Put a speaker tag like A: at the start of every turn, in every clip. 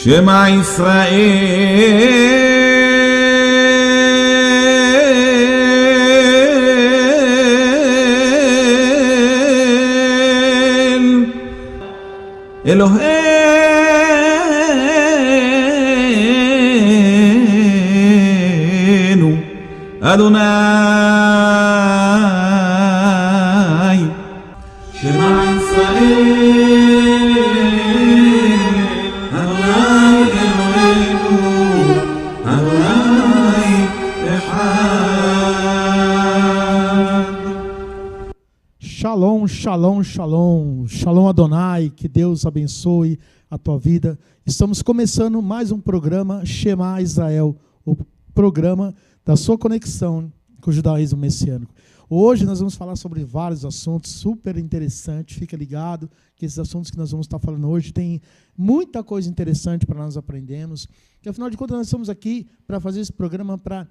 A: Shema Israel Eloheinu Adonai Shema Israel Adonai Eloheinu Adonai Echad.
B: Shalom, shalom, shalom, shalom Adonai, que Deus abençoe a tua vida. Estamos começando mais um programa Shema Israel, o programa da sua conexão com o judaísmo messiânico. Hoje nós vamos falar sobre vários assuntos super interessantes, fica ligado que esses assuntos que nós vamos estar falando hoje tem muita coisa interessante para nós aprendermos, que afinal de contas nós estamos aqui para fazer esse programa para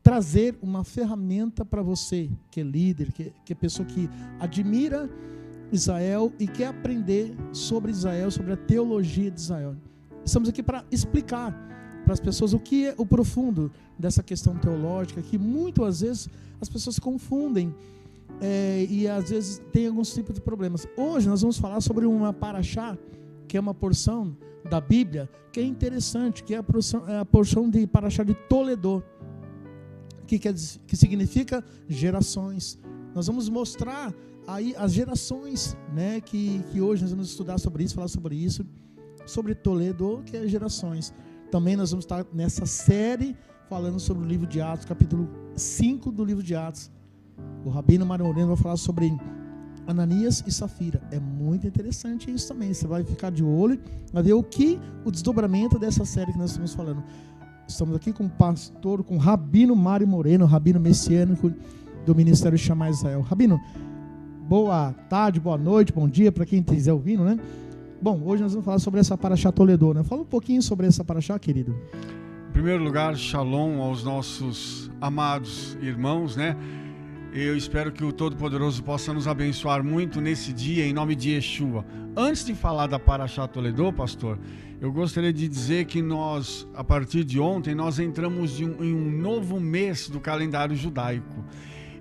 B: trazer uma ferramenta para você, que é líder, que é pessoa que admira Israel e quer aprender sobre Israel, sobre a teologia de Israel. Estamos aqui para explicar para as pessoas o que é o profundo dessa questão teológica, que muitas vezes as pessoas confundem e às vezes tem alguns tipos de problemas. Hoje nós vamos falar sobre uma paraxá, que é uma porção da Bíblia, que é interessante, que é a porção de paraxá de Toledô, que significa gerações. Nós vamos mostrar aí as gerações, né, que hoje nós vamos estudar sobre isso, falar sobre isso, sobre Toledô, que é gerações. Também nós vamos estar nessa série falando sobre o livro de Atos, capítulo 5 do livro de Atos. O Rabino Mário Moreno vai falar sobre Ananias e Safira. É muito interessante isso também. Você vai ficar de olho, vai ver o desdobramento dessa série que nós estamos falando. Estamos aqui com o pastor, com o Rabino Mário Moreno, Rabino messiânico do Ministério Shema Israel. Rabino, boa tarde, boa noite, bom dia para quem estiver ouvindo, né? Bom, hoje nós vamos falar sobre essa paraxá Toledô, né? Fala um pouquinho sobre essa paraxá, querido.
C: Em primeiro lugar, shalom aos nossos amados irmãos, né? Eu espero que o Todo-Poderoso possa nos abençoar muito nesse dia, em nome de Yeshua. Antes de falar da paraxá Toledô, pastor, eu gostaria de dizer que nós, a partir de ontem, nós entramos em um novo mês do calendário judaico.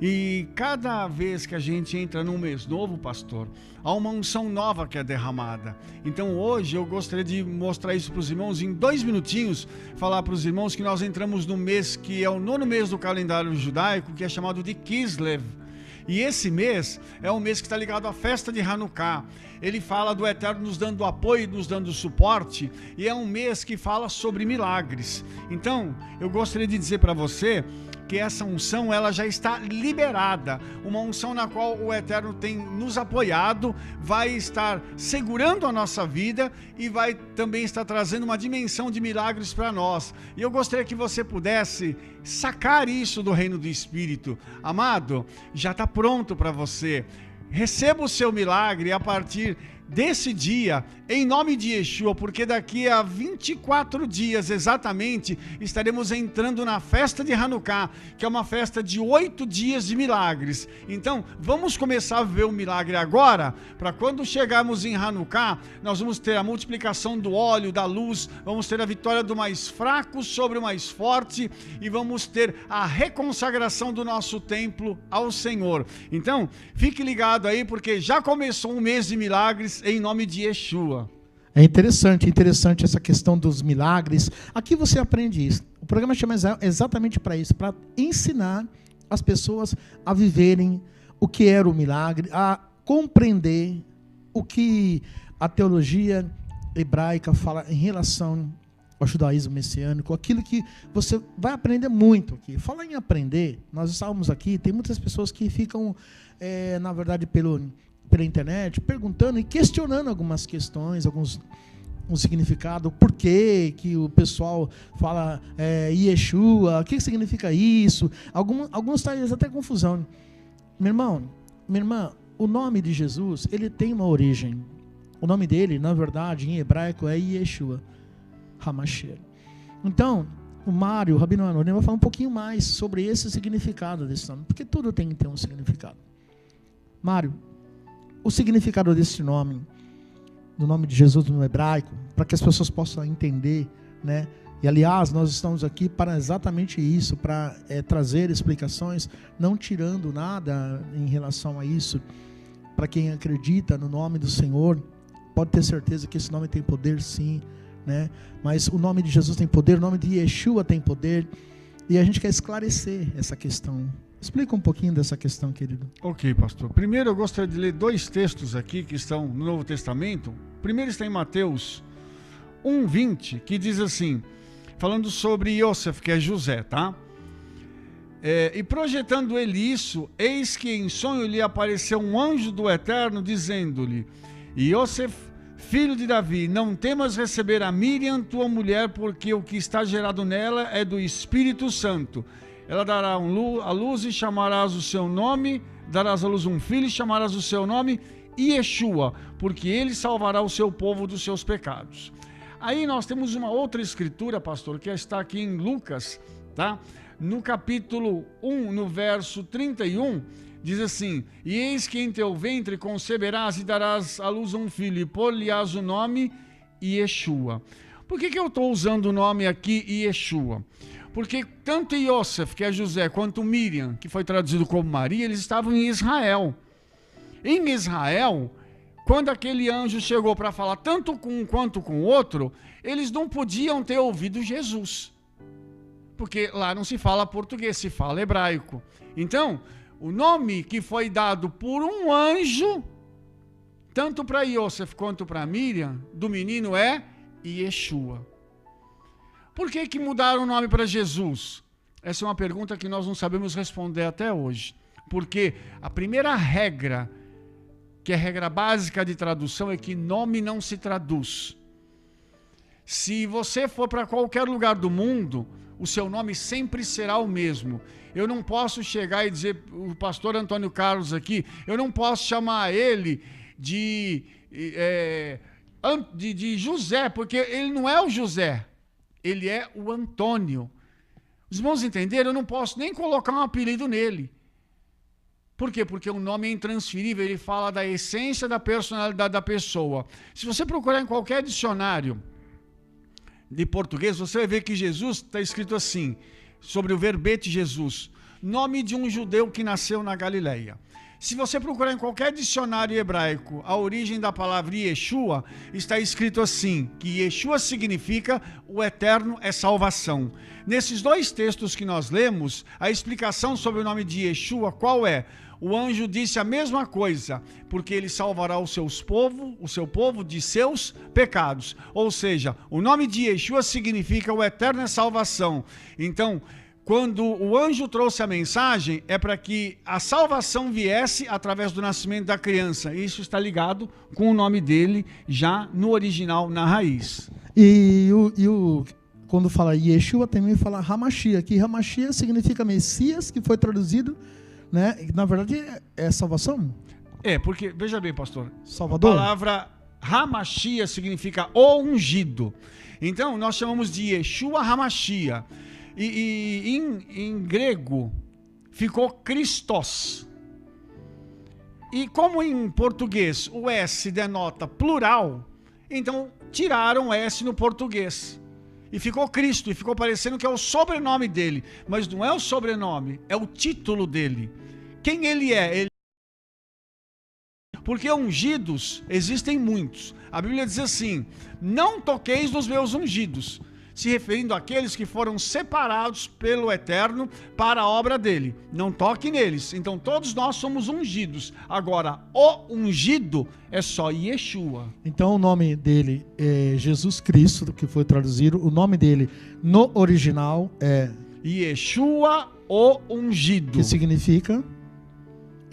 C: E cada vez que a gente entra num mês novo, pastor, há uma unção nova que é derramada. Então hoje eu gostaria de mostrar isso para os irmãos em 2 minutinhos, falar para os irmãos que nós entramos no mês que é o 9º mês do calendário judaico, que é chamado de Kislev. E esse mês é um mês que está ligado à festa de Hanukkah. Ele fala do Eterno nos dando apoio, nos dando suporte, e é um mês que fala sobre milagres. Então, eu gostaria de dizer para você que essa unção ela já está liberada, uma unção na qual o Eterno tem nos apoiado, vai estar segurando a nossa vida e vai também estar trazendo uma dimensão de milagres para nós. E eu gostaria que você pudesse sacar isso do reino do Espírito. Amado, já está pronto para você. Receba o seu milagre a partir desse dia, em nome de Yeshua, porque daqui a 24 dias exatamente estaremos entrando na festa de Hanukkah, que é uma festa de 8 dias de milagres. Então, vamos começar a ver o milagre agora, para quando chegarmos em Hanukkah, nós vamos ter a multiplicação do óleo, da luz, vamos ter a vitória do mais fraco sobre o mais forte e vamos ter a reconsagração do nosso templo ao Senhor. Então, fique ligado aí, porque já começou um mês de milagres em nome de Yeshua.
B: É interessante essa questão dos milagres. Aqui você aprende isso. O programa Shema Israel é exatamente para isso, para ensinar as pessoas a viverem o que era o milagre, a compreender o que a teologia hebraica fala em relação ao judaísmo messiânico, aquilo que você vai aprender muito aqui. Falar em aprender, nós estávamos aqui, tem muitas pessoas que ficam, na verdade, pela internet, perguntando e questionando algumas questões, um significado, por que o pessoal fala Yeshua, o que significa isso, alguns têm até confusão. Meu irmão, minha irmã, o nome de Jesus, ele tem uma origem. O nome dele, na verdade, em hebraico é Yeshua HaMashiach. Então, o Rabino Mário vai falar um pouquinho mais sobre esse significado desse nome, porque tudo tem que ter um significado. Mário, o significado desse nome do nome de Jesus no hebraico, para que as pessoas possam entender, né? E aliás, nós estamos aqui para exatamente isso, para trazer explicações, não tirando nada em relação a isso. Para quem acredita no nome do Senhor, pode ter certeza que esse nome tem poder, sim, né? Mas o nome de Jesus tem poder, o nome de Yeshua tem poder, e a gente quer esclarecer essa questão. Explica um pouquinho dessa questão, querido.
C: Ok, pastor. Primeiro eu gostaria de ler 2 textos aqui que estão no Novo Testamento. O primeiro está em Mateus 1:20, que diz assim, falando sobre Yosef, que é José, tá? E projetando ele isso, eis que em sonho lhe apareceu um anjo do Eterno, dizendo-lhe, Yosef, filho de Davi, não temas receber a Miriam, tua mulher, porque o que está gerado nela é do Espírito Santo. Ela dará a luz e chamarás o seu nome, darás à luz um filho e chamarás o seu nome Yeshua, porque ele salvará o seu povo dos seus pecados. Aí nós temos uma outra escritura, pastor, que está aqui em Lucas, tá? No capítulo 1, no verso 31, diz assim, e eis que em teu ventre conceberás e darás à luz um filho, e pôr-lhe-ás o nome Yeshua. Por que eu estou usando o nome aqui Yeshua? Porque tanto Yosef, que é José, quanto Miriam, que foi traduzido como Maria, eles estavam em Israel. Em Israel, quando aquele anjo chegou para falar tanto com um quanto com o outro, eles não podiam ter ouvido Jesus. Porque lá não se fala português, se fala hebraico. Então, o nome que foi dado por um anjo, tanto para Yosef quanto para Miriam, do menino é Yeshua. Por que mudaram o nome para Jesus? Essa é uma pergunta que nós não sabemos responder até hoje. Porque a primeira regra, que é a regra básica de tradução, é que nome não se traduz. Se você for para qualquer lugar do mundo, o seu nome sempre será o mesmo. Eu não posso chegar e dizer, o pastor Antônio Carlos aqui, eu não posso chamar ele de José, porque ele não é o José. Ele é o Antônio. Os irmãos entenderam? Eu não posso nem colocar um apelido nele. Por quê? Porque o nome é intransferível, ele fala da essência da personalidade da pessoa. Se você procurar em qualquer dicionário de português, você vai ver que Jesus está escrito assim, sobre o verbete Jesus, nome de um judeu que nasceu na Galileia. Se você procurar em qualquer dicionário hebraico, a origem da palavra Yeshua, está escrito assim, que Yeshua significa o eterno é salvação. Nesses 2 textos que nós lemos, a explicação sobre o nome de Yeshua, qual é? O anjo disse a mesma coisa, porque ele salvará o seu povo de seus pecados. Ou seja, o nome de Yeshua significa o eterno é salvação. Então, quando o anjo trouxe a mensagem, é para que a salvação viesse através do nascimento da criança. Isso está ligado com o nome dele já no original, na raiz.
B: Quando fala Yeshua, também fala Hamashia, que Hamashia significa Messias, que foi traduzido, né? Na verdade, é salvação?
C: Porque, veja bem, pastor,
B: Salvador?
C: A palavra Hamashia significa o ungido. Então, nós chamamos de Yeshua Hamashia. E em grego ficou Christos. E como em português o S denota plural, então tiraram o S no português. E ficou Cristo, e ficou parecendo que é o sobrenome dele. Mas não é o sobrenome, é o título dele. Quem ele é? Porque ungidos existem muitos. A Bíblia diz assim, não toqueis nos meus ungidos, se referindo àqueles que foram separados pelo Eterno para a obra dele. Não toque neles. Então todos nós somos ungidos. Agora, o ungido é só Yeshua.
B: Então o nome dele é Jesus Cristo, que foi traduzido. O nome dele no original é
C: Yeshua, o ungido.
B: Que significa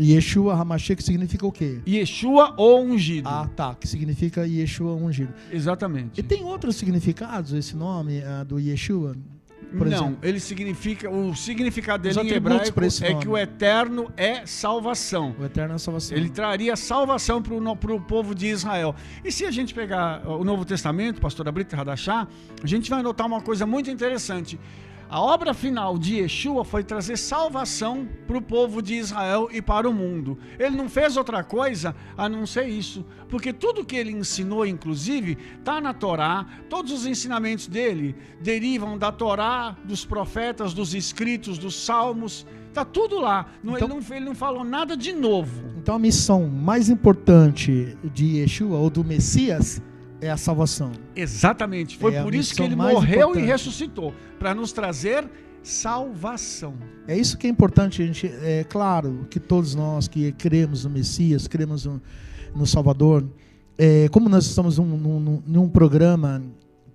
B: Yeshua Hamashia, que significa o quê?
C: Yeshua, o ungido.
B: Ah, tá. Que significa Yeshua ungido.
C: Exatamente.
B: E tem outros significados esse nome do Yeshua? Por exemplo?
C: Ele significa, o significado dele
B: Os
C: em
B: atributos
C: hebraico
B: para esse
C: é
B: nome.
C: que o eterno é salvação.
B: O eterno é a salvação.
C: Ele traria salvação para o povo de Israel. E se a gente pegar o Novo Testamento, pastora Brita Radachá, a gente vai notar uma coisa muito interessante. A obra final de Yeshua foi trazer salvação para o povo de Israel e para o mundo. Ele não fez outra coisa a não ser isso, porque tudo que ele ensinou, inclusive, está na Torá. Todos os ensinamentos dele derivam da Torá, dos profetas, dos escritos, dos salmos. Está tudo lá.
B: Então,
C: ele não falou nada de novo.
B: Então a missão mais importante de Yeshua ou do Messias é a salvação.
C: Exatamente. Foi por isso que ele morreu e ressuscitou, para nos trazer salvação.
B: É isso que é importante, gente. É claro que todos nós que cremos no Messias, cremos no Salvador, como nós estamos num programa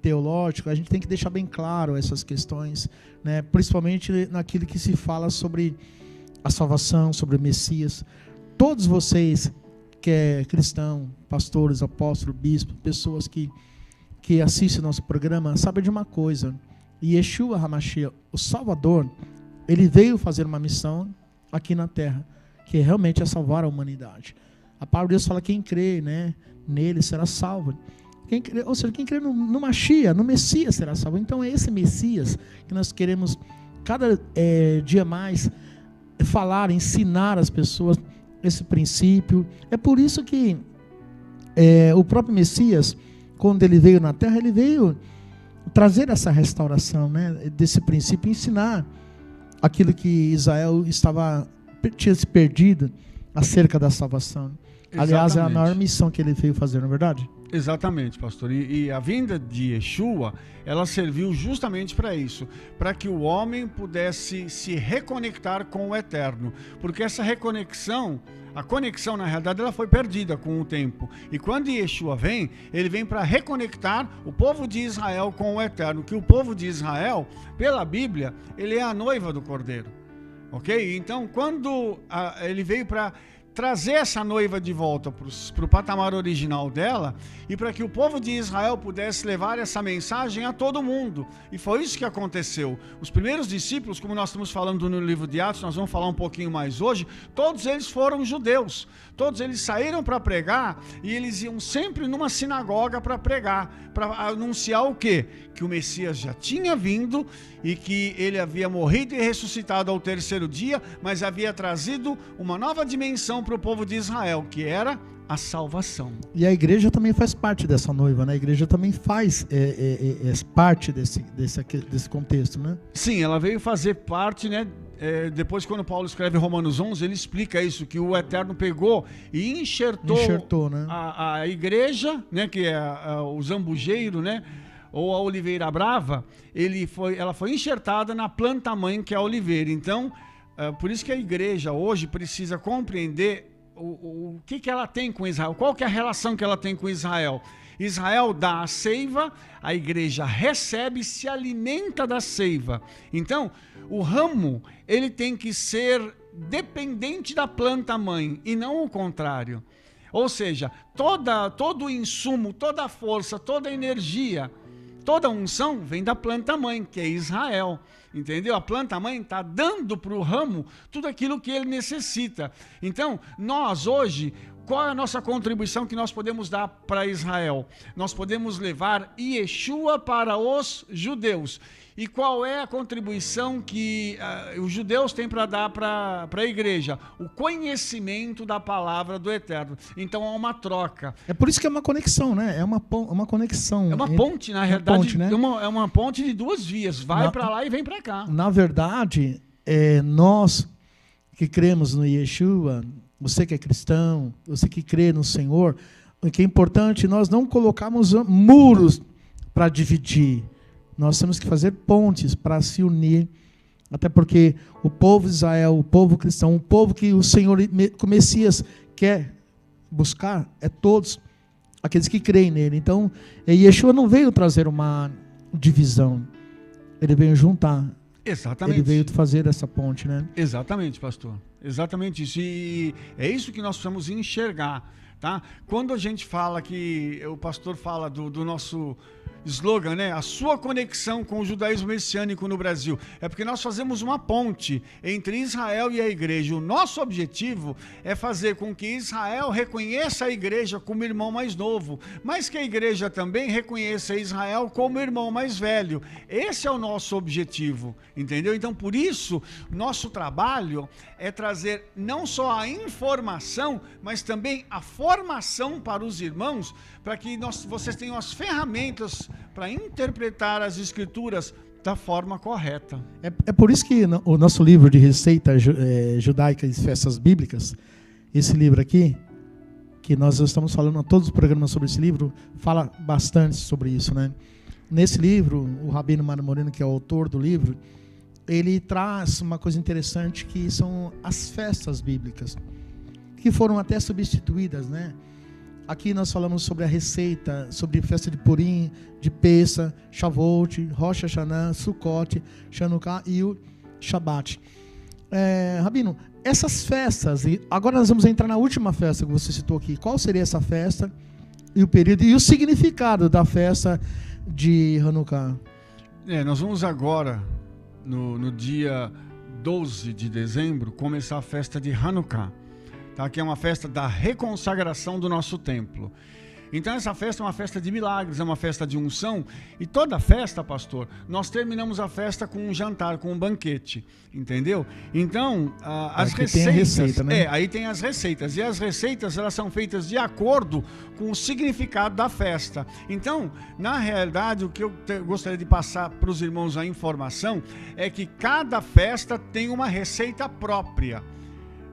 B: teológico, a gente tem que deixar bem claro essas questões, né? Principalmente naquilo que se fala sobre a salvação, sobre o Messias. Todos vocês que é cristão, pastores, apóstolos, bispos, pessoas que assistem nosso programa, sabem de uma coisa: Yeshua HaMashiach, o Salvador, ele veio fazer uma missão aqui na Terra, que realmente é salvar a humanidade. A palavra de Deus fala: quem crê, né, nele será salvo. Quem crê no Mashiach, no Messias será salvo. Então é esse Messias que nós queremos cada dia mais falar, ensinar as pessoas esse princípio. É por isso que o próprio Messias, quando ele veio na Terra, ele veio trazer essa restauração, né, desse princípio, ensinar aquilo que Israel tinha se perdido acerca da salvação. Exatamente. Aliás, é a maior missão que ele veio fazer, não é verdade?
C: Exatamente, pastor. E a vinda de Yeshua, ela serviu justamente para isso, para que o homem pudesse se reconectar com o eterno, porque essa reconexão, a conexão na realidade ela foi perdida com o tempo. E quando Yeshua vem, ele vem para reconectar o povo de Israel com o eterno, que o povo de Israel, pela Bíblia, ele é a noiva do Cordeiro. OK? Então, quando ele veio para trazer essa noiva de volta para o patamar original dela, e para que o povo de Israel pudesse levar essa mensagem a todo mundo. E foi isso que aconteceu. Os primeiros discípulos, como nós estamos falando no livro de Atos, nós vamos falar um pouquinho mais hoje, todos eles foram judeus. Todos eles saíram para pregar, e eles iam sempre numa sinagoga para pregar, para anunciar o quê? Que o Messias já tinha vindo e que ele havia morrido e ressuscitado ao terceiro dia, mas havia trazido uma nova dimensão para o povo de Israel, que era a salvação.
B: E a igreja também faz parte dessa noiva, né? A igreja também faz parte desse contexto, né?
C: Sim, ela veio fazer parte, né? Depois, quando Paulo escreve Romanos 11, ele explica isso, que o Eterno pegou e enxertou né? a igreja, né? Que é o zambujeiro, né? Ou a oliveira brava, ela foi enxertada na planta-mãe, que é a oliveira. Então, por isso que a igreja hoje precisa compreender o que ela tem com Israel, qual que é a relação que ela tem com Israel. Israel dá a seiva, a igreja recebe e se alimenta da seiva. Então, o ramo, ele tem que ser dependente da planta-mãe e não o contrário. Ou seja, todo o insumo, toda a força, toda a energia, toda a unção vem da planta-mãe, que é Israel. Entendeu? A planta-mãe está dando para o ramo tudo aquilo que ele necessita. Então, nós hoje, qual é a nossa contribuição que nós podemos dar para Israel? Nós podemos levar Yeshua para os judeus. E qual é a contribuição que os judeus têm para dar para a igreja? O conhecimento da palavra do Eterno. Então há uma troca.
B: É por isso que é uma conexão, né? É uma conexão.
C: É uma ponte, na realidade.
B: Ponte, né?
C: É uma ponte de duas vias. Vai para lá e vem para cá.
B: Na verdade, nós que cremos no Yeshua, você que é cristão, você que crê no Senhor, o que é importante, nós não colocarmos muros para dividir. Nós temos que fazer pontes para se unir, até porque o povo de Israel, o povo cristão, o povo que o Senhor, o Messias quer buscar, é todos aqueles que creem nele. Então, Yeshua não veio trazer uma divisão, ele veio juntar.
C: Exatamente.
B: Ele veio fazer essa ponte, né?
C: Exatamente, pastor. Exatamente isso. E é isso que nós precisamos enxergar. tá? Quando a gente fala que o pastor fala do nosso slogan, né? A sua conexão com o judaísmo messiânico no Brasil. É porque nós fazemos uma ponte entre Israel e a igreja. O nosso objetivo é fazer com que Israel reconheça a igreja como irmão mais novo, mas que a igreja também reconheça Israel como irmão mais velho. Esse é o nosso objetivo, entendeu? Então, por isso, nosso trabalho é trazer não só a informação, mas também a formação para os irmãos, para que vocês tenham as ferramentas para interpretar as escrituras da forma correta.
B: É por isso que o nosso livro de receita judaica e festas bíblicas, esse livro aqui, que nós estamos falando a todos os programas sobre esse livro, fala bastante sobre isso, né? Nesse livro, o Rabino Mário Moreno, que é o autor do livro, ele traz uma coisa interessante, que são as festas bíblicas, que foram até substituídas, né? Aqui nós falamos sobre a receita, sobre festa de Purim, de Pessa, Shavuot, Rosh Hashanah, Sukkot, Chanukah e o Shabat. Rabino, essas festas, e agora nós vamos entrar na última festa que você citou aqui. Qual seria essa festa e o período e o significado da festa de Hanukkah?
C: Nós vamos agora, no dia 12 de dezembro, começar a festa de Hanukkah. Tá, que é uma festa da reconsagração do nosso templo. Então essa festa é uma festa de milagres, é uma festa de unção, e toda festa, pastor, nós terminamos a festa com um jantar, com um banquete, entendeu? Então, as receitas,
B: tem a receita, né?
C: Aí tem as receitas, e as receitas elas são feitas de acordo com o significado da festa. Então, na realidade, o que eu gostaria de passar para os irmãos a informação é que cada festa tem uma receita própria.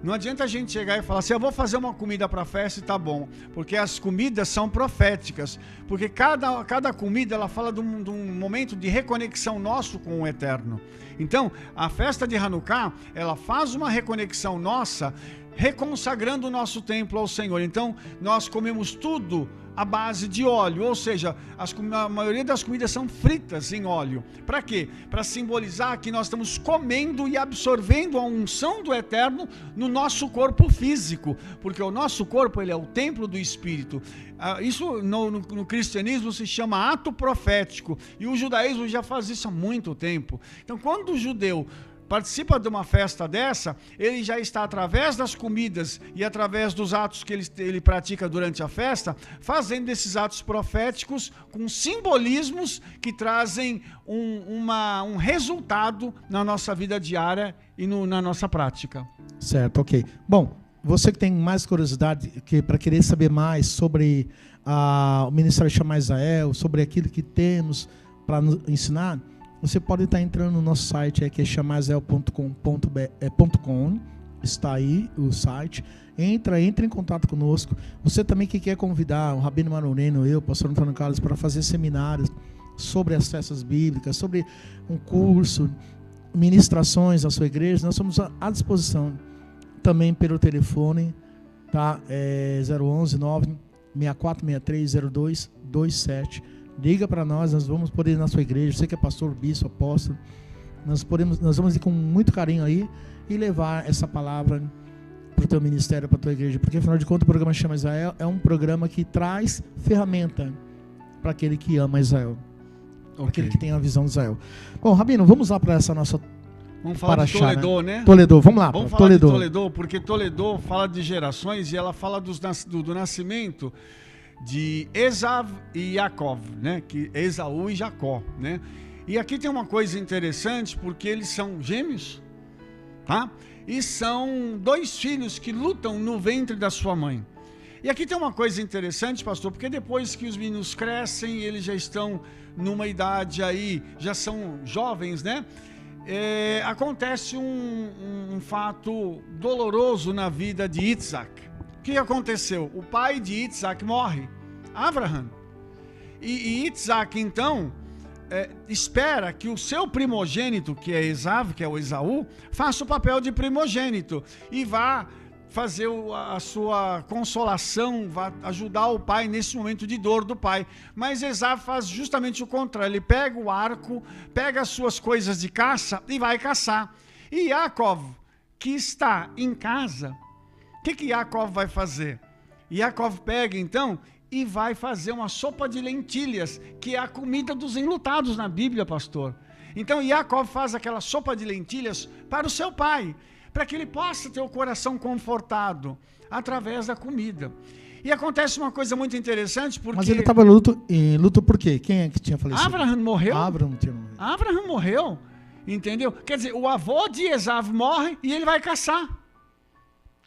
C: Não adianta a gente chegar e falar assim, eu vou fazer uma comida para a festa e tá bom, porque as comidas são proféticas, porque cada comida ela fala de um momento de reconexão nosso com o eterno. Então, a festa de Hanukkah, ela faz uma reconexão nossa, reconsagrando o nosso templo ao Senhor. Então, nós comemos tudo à base de óleo, ou seja, a maioria das comidas são fritas em óleo. Para quê? Para simbolizar que nós estamos comendo e absorvendo a unção do Eterno no nosso corpo físico, porque o nosso corpo ele é o templo do Espírito. Isso no cristianismo se chama ato profético, e o judaísmo já faz isso há muito tempo. Então, quando o judeu participa de uma festa dessa, ele já está, através das comidas e através dos atos que ele pratica durante a festa, fazendo esses atos proféticos com simbolismos que trazem um resultado na nossa vida diária e na nossa prática.
B: Certo, ok. Bom, você que tem mais curiosidade, para querer saber mais sobre o Ministério Shema Israel, sobre aquilo que temos para ensinar, você pode estar entrando no nosso site, que é shemaisrael.com.br, está aí o site. Entra em contato conosco. Você também que quer convidar o Rabino Mário Moreno, eu, o pastor Antônio Carlos, para fazer seminários sobre as festas bíblicas, sobre um curso, ministrações na sua igreja, nós estamos à disposição. Também pelo telefone, tá? 011 96463 0227. Liga para nós vamos poder ir na sua igreja. Você que é pastor, bispo, apóstolo, nós vamos ir com muito carinho aí e levar essa palavra para o teu ministério, para a tua igreja, porque afinal de contas o programa Shema Israel é um programa que traz ferramenta para aquele que ama Israel, para aquele que tem a visão de Israel. Bom, Rabino, vamos lá para essa nossa
C: Vamos falar de Toledô, né?
B: Toledô, vamos lá.
C: Vamos falar de Toledô, porque Toledô fala de gerações e ela fala do nascimento de Esav e Jacó, né? Que Esaú e Jacó, né? E aqui tem uma coisa interessante, porque eles são gêmeos, tá? E são dois filhos que lutam no ventre da sua mãe. E aqui tem uma coisa interessante, pastor, porque depois que os meninos crescem, eles já estão numa idade aí, já são jovens, né? Acontece um fato doloroso na vida de Isaac. O que aconteceu? O pai de Isaac morre, Abraham. E Isaac, então, espera que o seu primogênito, que é Esaú, que é o Esaú, faça o papel de primogênito e vá fazer a sua consolação, vai ajudar o pai nesse momento de dor do pai. Mas Esaú faz justamente o contrário. Ele pega o arco, pega as suas coisas de caça e vai caçar. E Jacó, que está em casa, o que Jacó vai fazer? Yaakov pega então e vai fazer uma sopa de lentilhas, que é a comida dos enlutados na Bíblia, pastor. Então Yaakov faz aquela sopa de lentilhas para o seu pai, para que ele possa ter o coração confortado através da comida. E acontece uma coisa muito interessante, porque...
B: Mas ele estava em luto por quê? Quem é que tinha falecido?
C: Abraham morreu.
B: Abraham
C: morreu, entendeu? Quer dizer, o avô de Esav morre e ele vai caçar.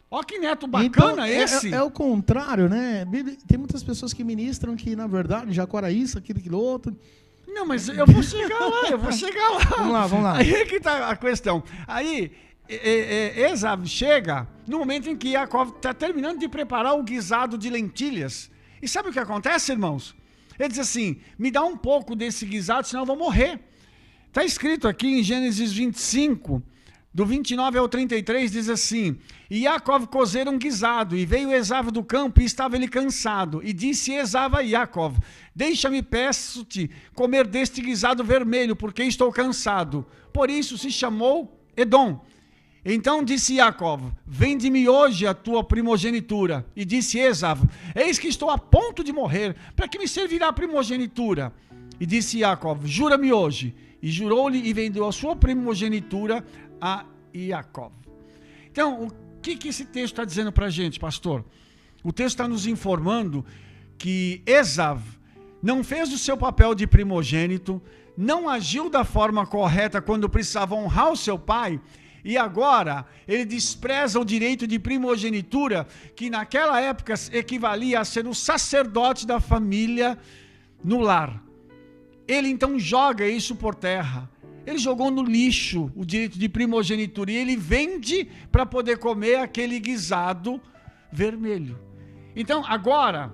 C: Olha que neto bacana
B: então,
C: esse.
B: É o contrário, né? Tem muitas pessoas que ministram que, na verdade, Jacó era isso, aquilo outro.
C: Não, mas eu vou chegar lá,
B: Vamos lá.
C: Aí é que está a questão. Aí, Esav chega no momento em que Yaakov está terminando de preparar o guisado de lentilhas. E sabe o que acontece, irmãos? Ele diz assim, me dá um pouco desse guisado, senão eu vou morrer. Está escrito aqui em Gênesis 25, do 29 ao 33, diz assim: e Yaakov cozera um guisado, e veio Esav do campo, e estava ele cansado. E disse Esav a Yaakov: deixa-me, peço-te, comer deste guisado vermelho, porque estou cansado. Por isso se chamou Edom. Então disse Yaakov: vende-me hoje a tua primogenitura. E disse Esav: eis que estou a ponto de morrer, para que me servirá a primogenitura? E disse Yaakov: jura-me hoje. E jurou-lhe e vendeu a sua primogenitura a Yaakov. Então, o que esse texto está dizendo para a gente, pastor? O texto está nos informando que Esav não fez o seu papel de primogênito, não agiu da forma correta quando precisava honrar o seu pai, e agora ele despreza o direito de primogenitura, que naquela época equivalia a ser o sacerdote da família no lar. Ele então joga isso por terra. Ele jogou no lixo o direito de primogenitura e ele vende para poder comer aquele guisado vermelho. Então, agora,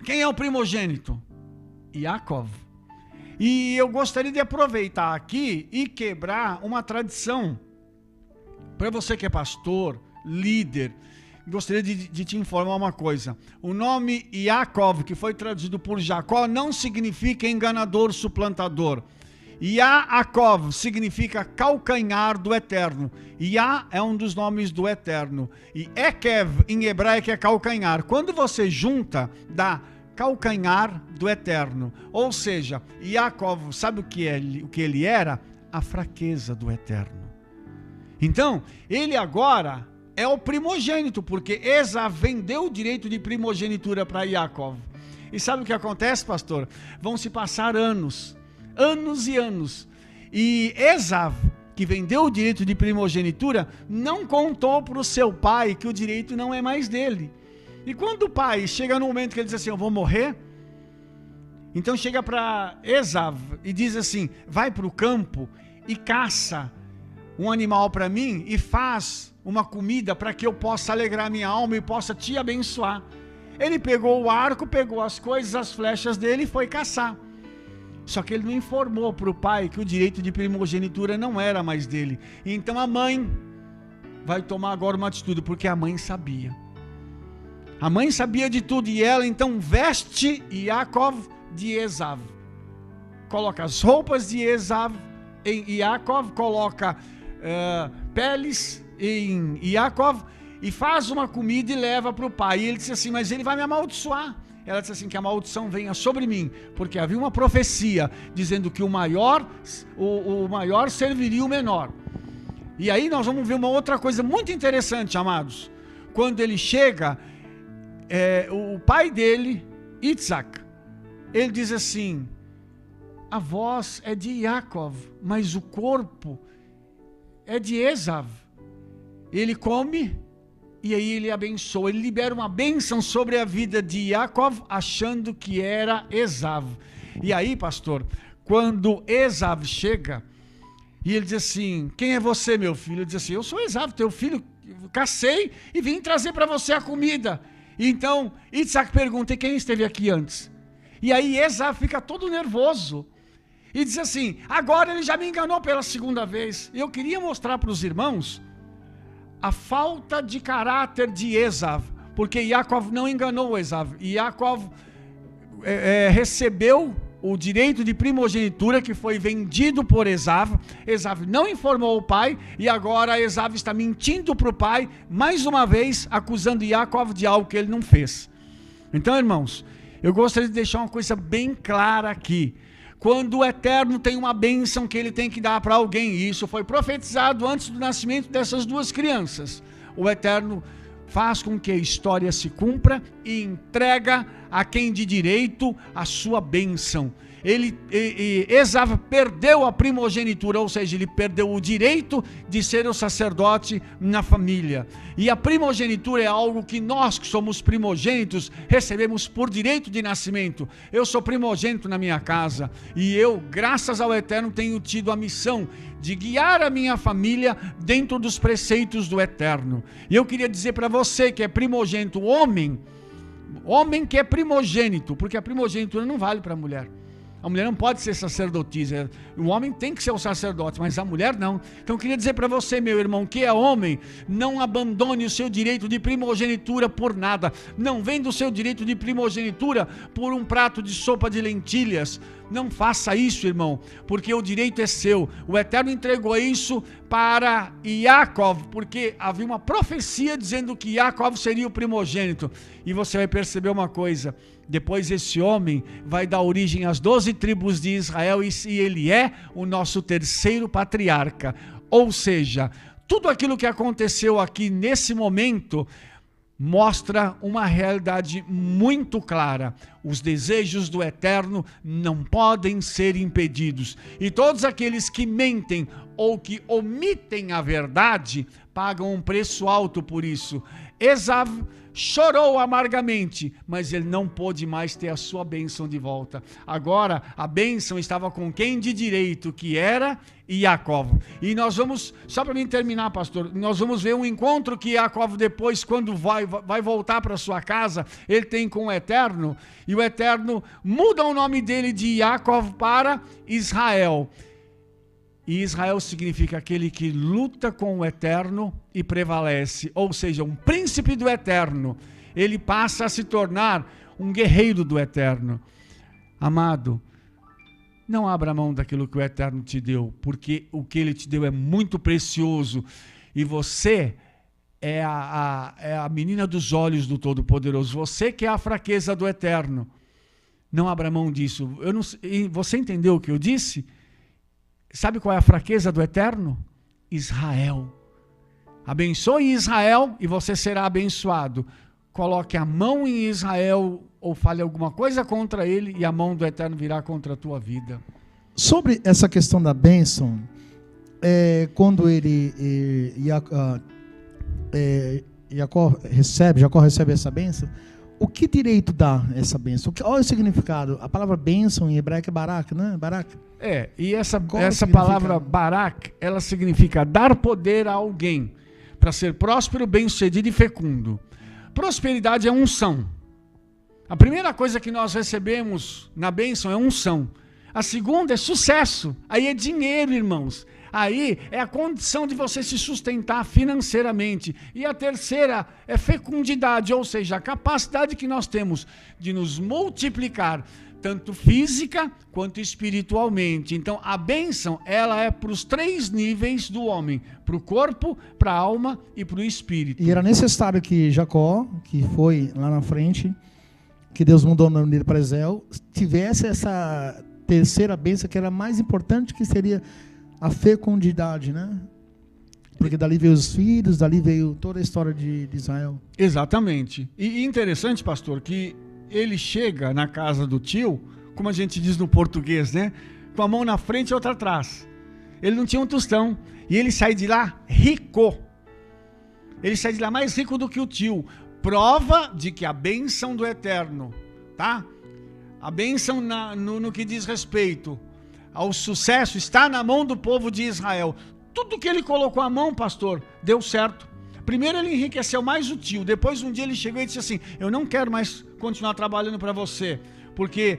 C: quem é o primogênito? Yaakov. E eu gostaria de aproveitar aqui e quebrar uma tradição. Para você que é pastor, líder, gostaria de te informar uma coisa. O nome Yaakov, que foi traduzido por Jacó, não significa enganador, suplantador. Yaakov significa calcanhar do Eterno. Yah é um dos nomes do Eterno. E Ekev, em hebraico, é calcanhar. Quando você junta, dá calcanhar do Eterno. Ou seja, Yaakov, sabe o que ele era? A fraqueza do Eterno. Então, ele agora é o primogênito, porque Esav vendeu o direito de primogenitura para Yaakov. E sabe o que acontece, pastor? Vão se passar anos e anos. E Esav, que vendeu o direito de primogenitura, não contou para o seu pai que o direito não é mais dele. E quando o pai chega no momento que ele diz assim, eu vou morrer, então chega para Esav e diz assim, vai para o campo e caça um animal para mim e faz uma comida para que eu possa alegrar minha alma e possa te abençoar. Ele pegou o arco, pegou as coisas, as flechas dele e foi caçar. Só que ele não informou para o pai que o direito de primogenitura não era mais dele. Então a mãe vai tomar agora uma atitude, porque a mãe sabia. A mãe sabia de tudo e ela então veste Yaakov de Esav. Coloca as roupas de Esav em Yaakov, coloca peles em Yaakov e faz uma comida e leva para o pai. E ele disse assim, mas ele vai me amaldiçoar. Ela disse assim, que a maldição venha sobre mim, porque havia uma profecia dizendo que o maior serviria o menor. E aí nós vamos ver uma outra coisa muito interessante, amados. Quando ele chega, o pai dele, Isaac, ele diz assim, a voz é de Yaakov, mas o corpo é de Esav. Ele come e aí ele abençoa, ele libera uma bênção sobre a vida de Yaakov, achando que era Esav. E aí, pastor, quando Esav chega, e ele diz assim, quem é você, meu filho? Ele diz assim, eu sou Esav, teu filho, cacei e vim trazer para você a comida. Então, Isaac pergunta, e quem esteve aqui antes? E aí Esav fica todo nervoso, e diz assim, agora ele já me enganou pela segunda vez. Eu queria mostrar para os irmãos a falta de caráter de Esav, porque Yaakov não enganou Esav. Yaakov recebeu o direito de primogenitura que foi vendido por Esav. Esav não informou o pai e agora Esav está mentindo para o pai, mais uma vez acusando Yaakov de algo que ele não fez. Então, irmãos, eu gostaria de deixar uma coisa bem clara aqui. Quando o Eterno tem uma bênção que ele tem que dar para alguém, e isso foi profetizado antes do nascimento dessas duas crianças, o Eterno faz com que a história se cumpra e entrega a quem de direito a sua bênção. Esaú perdeu a primogenitura, ou seja, ele perdeu o direito de ser o sacerdote na família. E a primogenitura é algo que nós, que somos primogênitos, recebemos por direito de nascimento. Eu sou primogênito na minha casa e eu, graças ao Eterno, tenho tido a missão de guiar a minha família dentro dos preceitos do Eterno. E eu queria dizer para você que é primogênito, homem que é primogênito, porque a primogenitura não vale para a mulher. A mulher não pode ser sacerdotisa. O homem tem que ser o sacerdote, mas a mulher não. Então eu queria dizer para você, meu irmão, que é homem, não abandone o seu direito de primogenitura por nada. Não venda o seu direito de primogenitura por um prato de sopa de lentilhas. Não faça isso, irmão, porque o direito é seu. O Eterno entregou isso para Iacov, porque havia uma profecia dizendo que Iacov seria o primogênito. E você vai perceber uma coisa: depois esse homem vai dar origem às 12 tribos de Israel, e ele é o nosso terceiro patriarca. Ou seja, tudo aquilo que aconteceu aqui nesse momento mostra uma realidade muito clara. Os desejos do Eterno não podem ser impedidos. E todos aqueles que mentem ou que omitem a verdade pagam um preço alto por isso. Esaú chorou amargamente, mas ele não pôde mais ter a sua bênção de volta. Agora a bênção estava com quem de direito, que era Iacov. E nós vamos, só para mim terminar, pastor, nós vamos ver um encontro que Iacov depois, quando vai voltar para sua casa, ele tem com o Eterno, e o Eterno muda o nome dele de Iacov para Israel. E Israel significa aquele que luta com o Eterno e prevalece, ou seja, um príncipe do Eterno. Ele passa a se tornar um guerreiro do Eterno. Amado, não abra mão daquilo que o Eterno te deu, porque o que ele te deu é muito precioso, e você é a menina dos olhos do Todo-Poderoso. Você que é a fraqueza do Eterno. Não abra mão disso. Você entendeu o que eu disse? Sabe qual é a fraqueza do Eterno? Israel. Abençoe Israel e você será abençoado. Coloque a mão em Israel ou fale alguma coisa contra ele e a mão do Eterno virá contra a tua vida.
B: Sobre essa questão da bênção, quando Jacó recebe essa bênção, o que direito dá essa bênção? Qual é o significado? A palavra bênção em hebraico é barak, não é? Barak.
C: E essa palavra barak, ela significa dar poder a alguém para ser próspero, bem-sucedido e fecundo. Prosperidade é unção. A primeira coisa que nós recebemos na bênção é unção. A segunda é sucesso. Aí é dinheiro, irmãos. Aí é a condição de você se sustentar financeiramente. E a terceira é fecundidade, ou seja, a capacidade que nós temos de nos multiplicar, tanto física quanto espiritualmente. Então a bênção, ela é para os 3 níveis do homem: para o corpo, para a alma e para o espírito.
B: E era necessário que Jacó, que foi lá na frente, que Deus mudou o nome dele para Israel, tivesse essa terceira bênção, que era mais importante, que seria a fecundidade, né? Porque dali veio os filhos, dali veio toda a história de Israel.
C: Exatamente. E interessante, pastor, que ele chega na casa do tio, como a gente diz no português, né? Com a mão na frente e outra atrás. Ele não tinha um tostão. E ele sai de lá rico. Ele sai de lá mais rico do que o tio. Prova de que a bênção do Eterno, tá? A bênção no que diz respeito ao sucesso está na mão do povo de Israel. Tudo que ele colocou a mão, pastor, deu certo. Primeiro ele enriqueceu mais o tio. Depois um dia ele chegou e disse assim: eu não quero mais continuar trabalhando para você, porque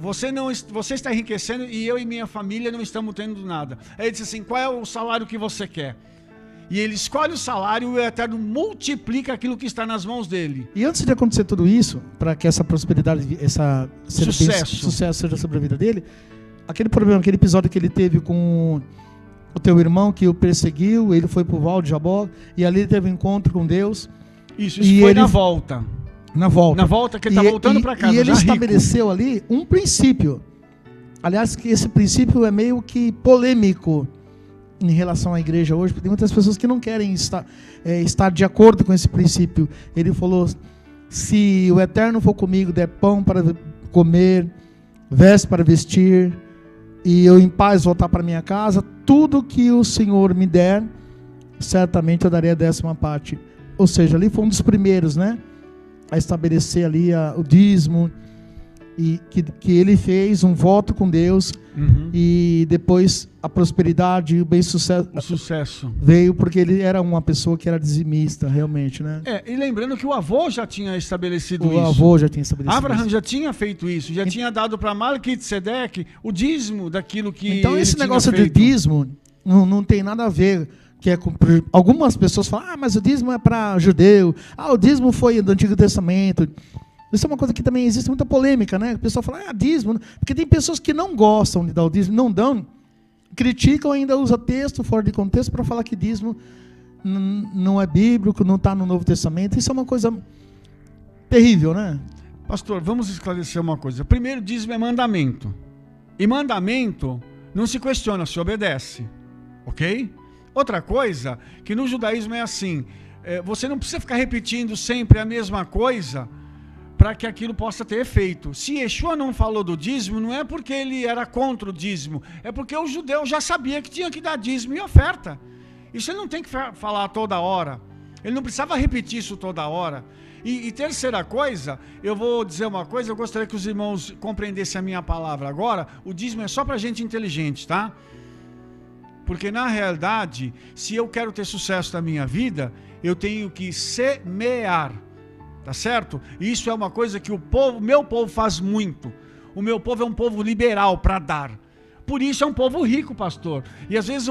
C: você está enriquecendo e eu e minha família não estamos tendo nada. Aí ele disse assim: qual é o salário que você quer? E ele escolhe o salário e o Eterno multiplica aquilo que está nas mãos dele.
B: E antes de acontecer tudo isso, para que essa prosperidade, sucesso seja sobre a vida dele, aquele problema, aquele episódio que ele teve com o teu irmão, que o perseguiu, ele foi para o Val de Jabó, e ali ele teve um encontro com Deus.
C: Isso foi na volta.
B: Na volta.
C: Na volta que ele está voltando para casa.
B: E ele
C: já
B: estabeleceu ali um princípio. Aliás, que esse princípio é meio que polêmico em relação à igreja hoje, porque tem muitas pessoas que não querem estar de acordo com esse princípio. Ele falou: se o Eterno for comigo, der pão para comer, veste para vestir, e eu em paz voltar para minha casa, tudo que o Senhor me der, certamente eu darei a 10ª parte. Ou seja, ali foi um dos primeiros, né, a estabelecer ali o dízimo, e que ele fez um voto com Deus, e depois a prosperidade e o sucesso veio porque ele era uma pessoa que era dizimista, realmente, né?
C: E lembrando que o avô já tinha estabelecido isso.
B: O avô já tinha estabelecido
C: Abraham
B: isso.
C: já tinha feito isso, já tinha dado para Melquisedeque o dízimo daquilo que
B: então
C: ele
B: esse
C: tinha
B: negócio
C: feito.
B: de dízimo não tem nada a ver. Algumas pessoas falam: mas o dízimo é para judeu, o dízimo foi do Antigo Testamento. Isso é uma coisa que também existe muita polêmica, né? O pessoal fala: dízimo, porque tem pessoas que não gostam de dar o dízimo, não dão, criticam, ainda usa texto fora de contexto para falar que dízimo não é bíblico, não está no Novo Testamento. Isso é uma coisa terrível, né?
C: Pastor, vamos esclarecer uma coisa. Primeiro, dízimo é mandamento. E mandamento não se questiona, se obedece. Ok? Outra coisa, que no judaísmo é assim, você não precisa ficar repetindo sempre a mesma coisa para que aquilo possa ter efeito. Se Yeshua não falou do dízimo, não é porque ele era contra o dízimo, é porque o judeu já sabia que tinha que dar dízimo e oferta. Isso ele não tem que falar toda hora. Ele não precisava repetir isso toda hora. E terceira coisa, eu vou dizer uma coisa, eu gostaria que os irmãos compreendessem a minha palavra agora. O dízimo é só para gente inteligente, tá? Porque na realidade, se eu quero ter sucesso na minha vida, eu tenho que semear. Tá certo? Isso é uma coisa que o meu povo faz muito. O meu povo é um povo liberal para dar. Por isso é um povo rico, pastor. E às vezes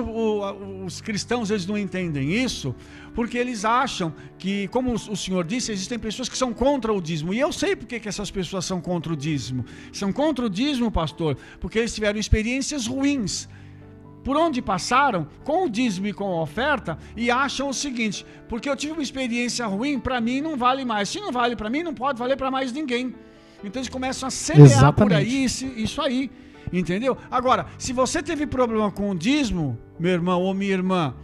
C: os cristãos eles não entendem isso, porque eles acham que, como o senhor disse, existem pessoas que são contra o dízimo. E eu sei por que essas pessoas são contra o dízimo. São contra o dízimo, pastor, porque eles tiveram experiências ruins. Por onde passaram, com o dízimo e com a oferta, e acham o seguinte: porque eu tive uma experiência ruim, para mim não vale mais. Se não vale para mim, não pode valer para mais ninguém. Então eles começam a semear por aí, isso aí, entendeu? Agora, se você teve problema com o dízimo, meu irmão ou minha irmã,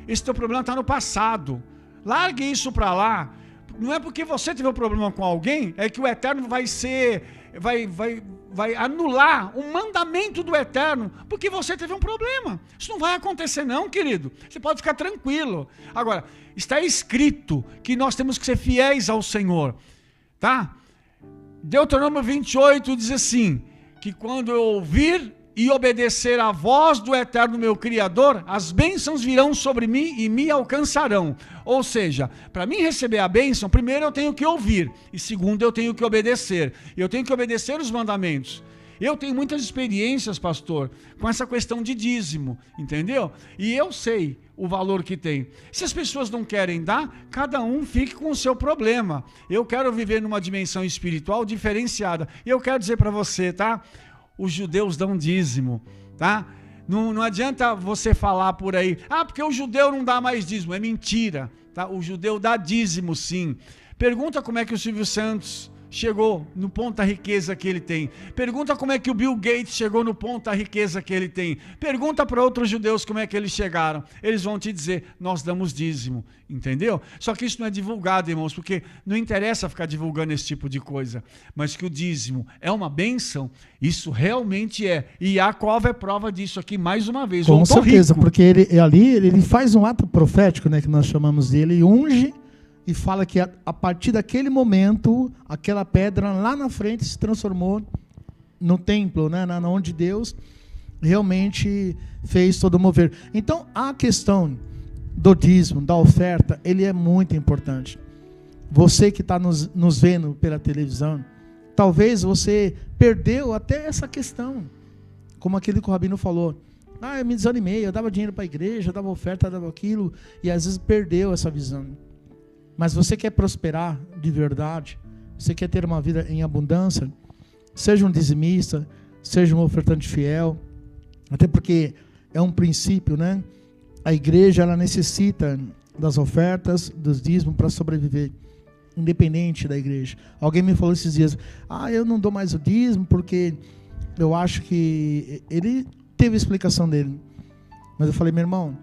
C: esse teu problema está no passado. Largue isso para lá. Não é porque você teve um problema com alguém, é que o Eterno vai anular o mandamento do Eterno, porque você teve um problema. Isso não vai acontecer não, querido. Você pode ficar tranquilo. Agora, está escrito que nós temos que ser fiéis ao Senhor, tá? Deuteronômio 28 diz assim, que quando eu ouvir e obedecer à voz do Eterno meu Criador, as bênçãos virão sobre mim e me alcançarão. Ou seja, para mim receber a bênção, primeiro eu tenho que ouvir, e segundo eu tenho que obedecer. Eu tenho que obedecer os mandamentos. Eu tenho muitas experiências, pastor, com essa questão de dízimo, entendeu? E eu sei o valor que tem. Se as pessoas não querem dar, cada um fique com o seu problema. Eu quero viver numa dimensão espiritual diferenciada. E eu quero dizer para você, tá? Os judeus dão dízimo, tá? Não adianta você falar por aí, porque o judeu não dá mais dízimo. É mentira, tá? O judeu dá dízimo, sim. Pergunta como é que o Silvio Santos chegou no ponto da riqueza que ele tem. Pergunta como é que o Bill Gates chegou no ponto da riqueza que ele tem. Pergunta para outros judeus como é que eles chegaram. Eles vão te dizer, nós damos dízimo, entendeu? Só que isso não é divulgado, irmãos, porque não interessa ficar divulgando esse tipo de coisa. Mas que o dízimo é uma bênção, isso realmente é. E Jacob é prova disso aqui mais uma vez.
B: Com certeza, porque ele faz um ato profético, né, que nós chamamos dele, e unge, e fala que a partir daquele momento, aquela pedra lá na frente se transformou no templo, né, onde Deus realmente fez todo o mover. Então, a questão do dízimo, da oferta, ele é muito importante. Você que está nos vendo pela televisão, talvez você perdeu até essa questão, como aquele que o Rabino falou. Eu me desanimei, eu dava dinheiro para a igreja, eu dava oferta, eu dava aquilo, e às vezes perdeu essa visão. Mas você quer prosperar de verdade, você quer ter uma vida em abundância, seja um dizimista, seja um ofertante fiel, até porque é um princípio, né? A igreja, ela necessita das ofertas, dos dízimos para sobreviver. independente da igreja. Alguém me falou esses dias, eu não dou mais o dízimo porque eu acho que... Ele teve a explicação dele. Mas eu falei, meu irmão,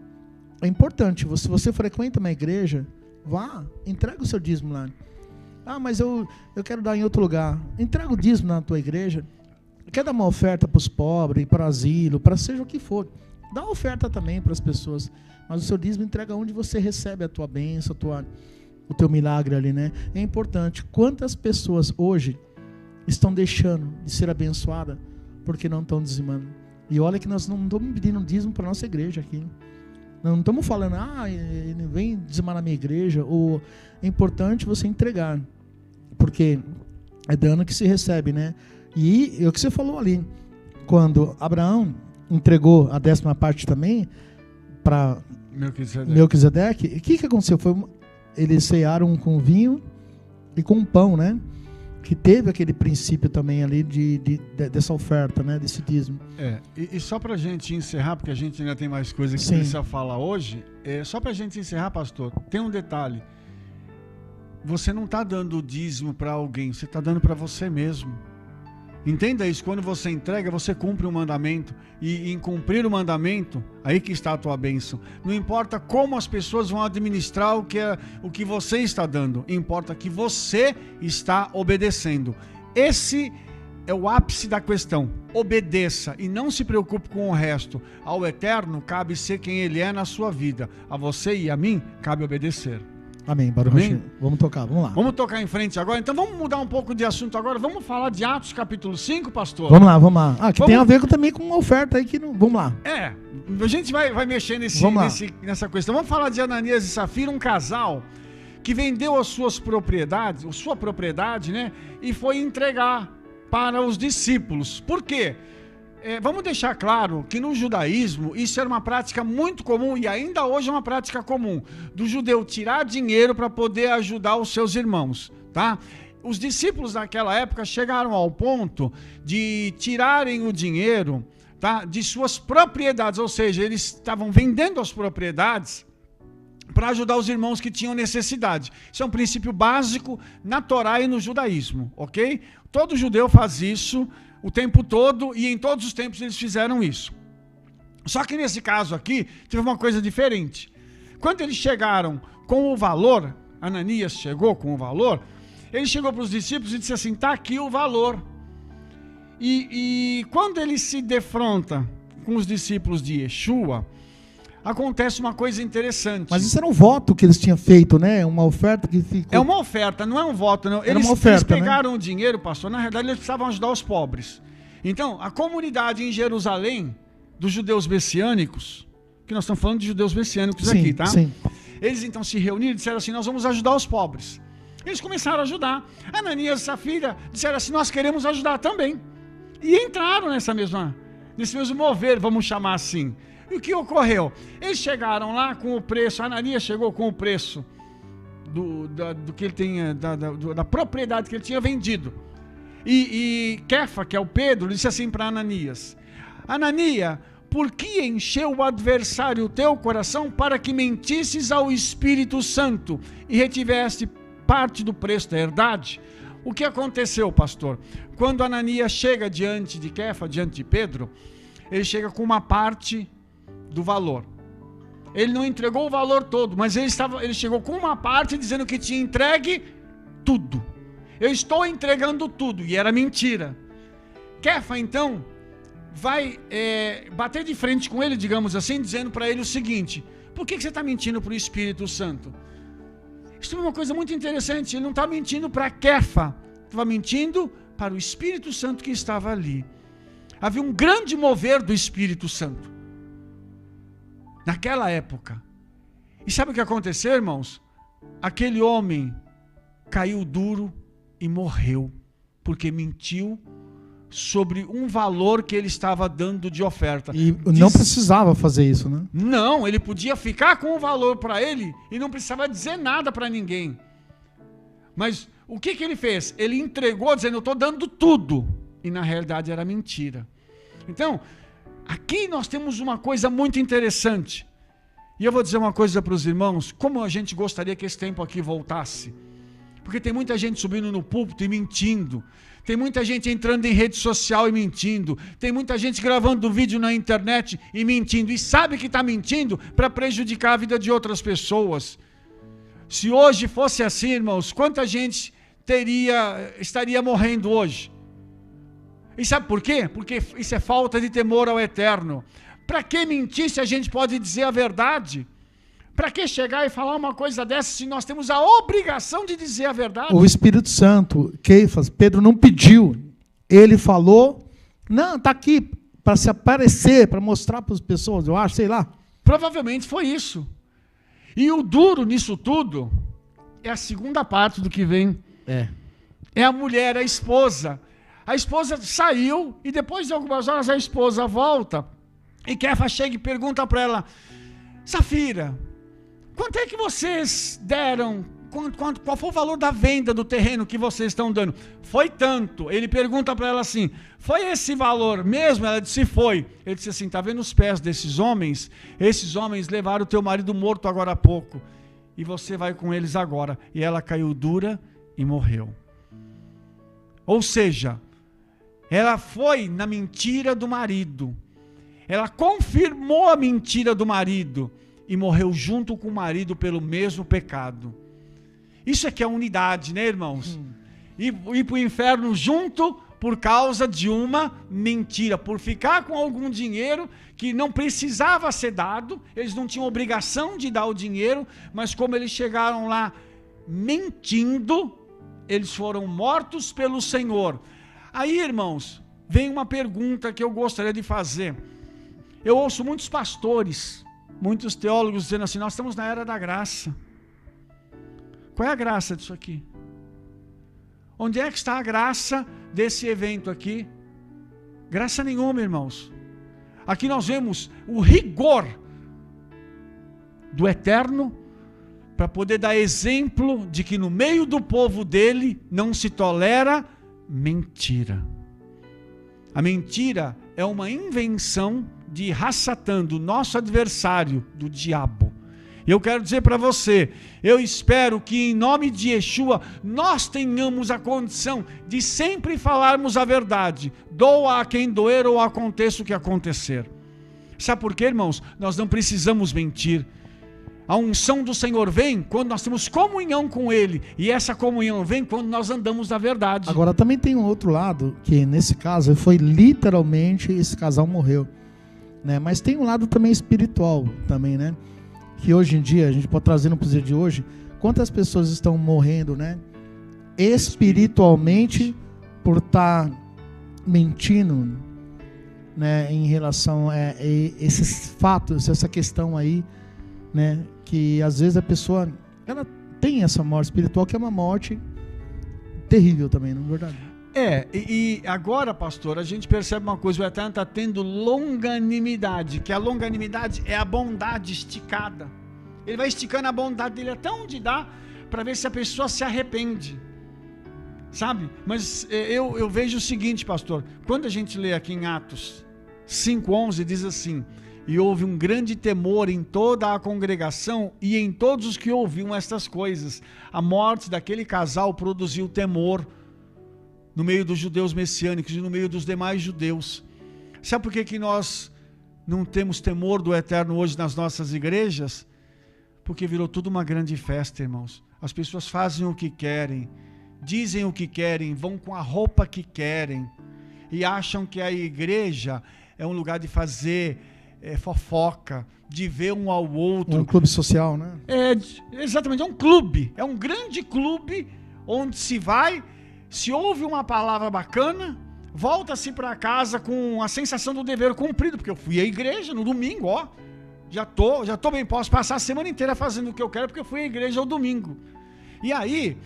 B: é importante, se você frequenta uma igreja, vá, entrega o seu dízimo lá. Mas eu quero dar em outro lugar. Entrega o dízimo na tua igreja. Quer dar uma oferta para os pobres, para o asilo, para seja o que for. Dá oferta também para as pessoas. Mas o seu dízimo entrega onde você recebe a tua bênção, o teu milagre ali, né? É importante. Quantas pessoas hoje estão deixando de ser abençoadas porque não estão dizimando? E olha que nós não estamos pedindo dízimo para a nossa igreja aqui. Não estamos falando, vem dizimar na minha igreja. É importante você entregar, porque é dano que se recebe, né? E é o que você falou ali, quando Abraão entregou a 10ª parte também para Melquisedeque, o que aconteceu? Eles cearam com vinho e com pão, né? Que teve aquele princípio também ali dessa oferta, né? Desse dízimo.
C: E só para a gente encerrar, porque a gente ainda tem mais coisa que precisa falar hoje, só para a gente encerrar, pastor, tem um detalhe. Você não está dando o dízimo para alguém, você está dando para você mesmo. Entenda isso, quando você entrega, você cumpre o mandamento, e em cumprir o mandamento, aí que está a tua bênção. Não importa como as pessoas vão administrar o que você está dando, importa que você está obedecendo. Esse é o ápice da questão. Obedeça e não se preocupe com o resto. Ao Eterno cabe ser quem Ele é na sua vida. A você e a mim cabe obedecer.
B: Amém, Baruch. Vamos tocar, vamos lá.
C: Vamos tocar em frente agora. Então vamos mudar um pouco de assunto agora. Vamos falar de Atos capítulo 5, pastor?
B: Vamos lá. Que tem a ver também com uma oferta aí que não... Vamos lá.
C: A gente vai mexer nessa questão. Vamos falar de Ananias e Safira, um casal que vendeu as suas propriedades, a sua propriedade, né? E foi entregar para os discípulos. Por quê? Vamos deixar claro que no judaísmo isso era uma prática muito comum e ainda hoje é uma prática comum do judeu tirar dinheiro para poder ajudar os seus irmãos, tá? Os discípulos naquela época chegaram ao ponto de tirarem o dinheiro, tá, de suas propriedades, ou seja, eles estavam vendendo as propriedades para ajudar os irmãos que tinham necessidade. Isso é um princípio básico na Torá e no judaísmo, ok? Todo judeu faz isso o tempo todo, e em todos os tempos eles fizeram isso. Só que nesse caso aqui, teve uma coisa diferente. Quando eles chegaram com o valor, Ananias chegou com o valor, ele chegou para os discípulos e disse assim, está aqui o valor. E quando ele se defronta com os discípulos de Yeshua, acontece uma coisa interessante.
B: Mas isso era um voto que eles tinham feito, né? Uma oferta que ficou...
C: É uma oferta, não é um voto, não. Eles pegaram, né, o dinheiro, pastor, na realidade eles precisavam ajudar os pobres. Então, a comunidade em Jerusalém, dos judeus messiânicos, que nós estamos falando de judeus messiânicos aqui, tá?
B: Sim.
C: Eles então se reuniram e disseram assim, nós vamos ajudar os pobres. Eles começaram a ajudar. Ananias e Safira disseram assim, nós queremos ajudar também. E entraram nesse mesmo mover, vamos chamar assim. E o que ocorreu? Eles chegaram lá com o preço, Ananias chegou com o preço do que ele tinha, da propriedade que ele tinha vendido. E Kefa, que é o Pedro, disse assim para Ananias, Ananias, por que encheu o adversário o teu coração para que mentisses ao Espírito Santo e retiveste parte do preço da herdade? O que aconteceu, pastor? Quando Ananias chega diante de Kefa, diante de Pedro, ele chega com uma parte do valor. Ele não entregou o valor todo, mas ele chegou com uma parte dizendo que tinha entregue tudo. Eu estou entregando tudo, e era mentira. Kefa, então, vai bater de frente com ele, digamos assim, dizendo para ele o seguinte, por que você está mentindo para o Espírito Santo? Isso é uma coisa muito interessante, ele não está mentindo para Kefa, estava mentindo para o Espírito Santo que estava ali. Havia um grande mover do Espírito Santo naquela época. E sabe o que aconteceu, irmãos? Aquele homem caiu duro e morreu, porque mentiu sobre um valor que ele estava dando de oferta.
B: E não precisava fazer isso, né?
C: Não, ele podia ficar com o valor para ele e não precisava dizer nada para ninguém. Mas o que ele fez? Ele entregou dizendo, eu estou dando tudo. E na realidade era mentira. Então, aqui nós temos uma coisa muito interessante. E eu vou dizer uma coisa para os irmãos, como a gente gostaria que esse tempo aqui voltasse. Porque tem muita gente subindo no púlpito e mentindo. Tem muita gente entrando em rede social e mentindo. Tem muita gente gravando vídeo na internet e mentindo. E sabe que está mentindo para prejudicar a vida de outras pessoas. Se hoje fosse assim, irmãos, quanta gente estaria morrendo hoje? E sabe por quê? Porque isso é falta de temor ao eterno. Para que mentir se a gente pode dizer a verdade? Para que chegar e falar uma coisa dessa se nós temos a obrigação de dizer a verdade?
B: O Espírito Santo, Keifas, Pedro não pediu. Ele falou, não, está aqui para se aparecer, para mostrar para as pessoas, eu acho, sei lá.
C: Provavelmente foi isso. E o duro nisso tudo é a segunda parte do que vem. É a mulher, a esposa. A esposa saiu e depois de algumas horas a esposa volta e Kefa chega e pergunta para ela, Safira, quanto é que vocês deram? Qual foi o valor da venda do terreno que vocês estão dando? Foi tanto. Ele pergunta para ela assim, foi esse valor mesmo? Ela disse, foi. Ele disse assim, está vendo os pés desses homens? Esses homens levaram o teu marido morto agora há pouco. E você vai com eles agora. E ela caiu dura e morreu. Ou seja, ela foi na mentira do marido. Ela confirmou a mentira do marido. E morreu junto com o marido pelo mesmo pecado. Isso é que é unidade, né, irmãos? Ir para o inferno junto por causa de uma mentira, por ficar com algum dinheiro que não precisava ser dado, eles não tinham obrigação de dar o dinheiro, mas como eles chegaram lá mentindo, eles foram mortos pelo Senhor. Aí, irmãos, vem uma pergunta que eu gostaria de fazer. Eu ouço muitos pastores, muitos teólogos dizendo assim, nós estamos na era da graça. Qual é a graça disso aqui? Onde é que está a graça desse evento aqui? Graça nenhuma, irmãos. Aqui nós vemos o rigor do Eterno para poder dar exemplo de que no meio do povo dele não se tolera mentira. A mentira é uma invenção de Hassatã, do nosso adversário, do diabo. E eu quero dizer para você, eu espero que em nome de Yeshua, nós tenhamos a condição de sempre falarmos a verdade, doa a quem doer ou aconteça o que acontecer. Sabe por quê, irmãos? Nós não precisamos mentir. A unção do Senhor vem quando nós temos comunhão com Ele, e essa comunhão vem quando nós andamos na verdade.
B: Agora também tem um outro lado, que nesse caso foi literalmente, esse casal morreu, né? Mas tem um lado também espiritual, também, né? Que hoje em dia, a gente pode trazer no dia de hoje, quantas pessoas estão morrendo, né? Espiritualmente, por estar mentindo, né? Em relação a esses fatos, essa questão aí, né? Que às vezes a pessoa, ela tem essa morte espiritual, que é uma morte terrível também, não é verdade?
C: E agora, pastor, a gente percebe uma coisa, o Eterno está tendo longanimidade, que a longanimidade é a bondade esticada. Ele vai esticando a bondade dele até onde dá, para ver se a pessoa se arrepende, sabe? Mas eu vejo o seguinte, pastor, quando a gente lê aqui em Atos 5:11, diz assim, e houve um grande temor em toda a congregação e em todos os que ouviam estas coisas. A morte daquele casal produziu temor no meio dos judeus messiânicos e no meio dos demais judeus. Sabe por que nós não temos temor do Eterno hoje nas nossas igrejas? Porque virou tudo uma grande festa, irmãos. As pessoas fazem o que querem, dizem o que querem, vão com a roupa que querem e acham que a igreja é um lugar de fazer fofoca, de ver um ao outro.
B: Um clube social, né?
C: Exatamente, é um clube, é um grande clube onde se vai. Se ouve uma palavra bacana, volta-se para casa com a sensação do dever cumprido, porque eu fui à igreja no domingo, já tô bem, posso passar a semana inteira fazendo o que eu quero, porque eu fui à igreja ao domingo. E aí,